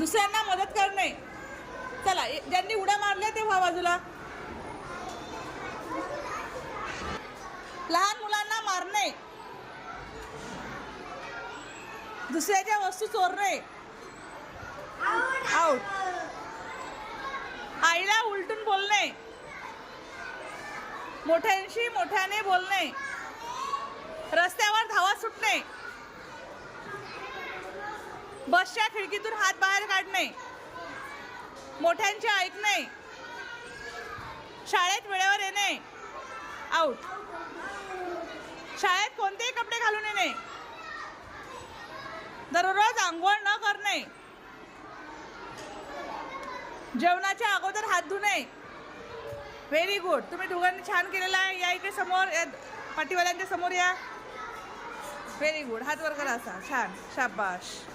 दुसऱ्यांना मदत करणे. चला, ज्यांनी उड्या मारल्या ते व्हा बाजूला. लहान मुलांना मारणे. दुसऱ्याच्या वस्तू चोरणे. आउट. आईला उलटून बोलणे. मोठ्यांशी मोठ्याने बोलणे. रस्त्यावर धावत सुटणे. बसच्या खिडकीतून हात बाहेर काढणे. मोठ्यांचे ऐकणे. शाळेत वेळेवर येणे. आउट. शाळेत कोणतेही कपडे घालून येणे. दररोज आंघोळ न करणे. जेवणाच्या अगोदर हात धुणे. Very good. तुम्ही दोघांनी छान केलेलं आहे. या इकडे समोर, या पाटीवाल्यांच्या समोर या. Very good. हात वर करा असा. छान. शाबाश.